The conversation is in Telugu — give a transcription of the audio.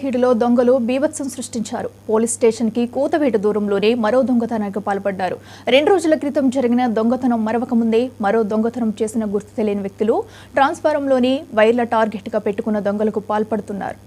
హీడులో దొంగలు బీభత్సం సృష్టించారు. పోలీస్ స్టేషన్ కి కూతవేట దూరంలోనే మరో దొంగతనానికి పాల్పడ్డారు. 2 రోజుల క్రితం జరిగిన దొంగతనం మరవక ముందే మరో దొంగతనం చేసిన గుర్తు తెలియని వ్యక్తులు ట్రాన్స్ఫారంలోని వైర్ల టార్గెట్ గా పెట్టుకున్న దొంగలకు పాల్పడుతున్నారు.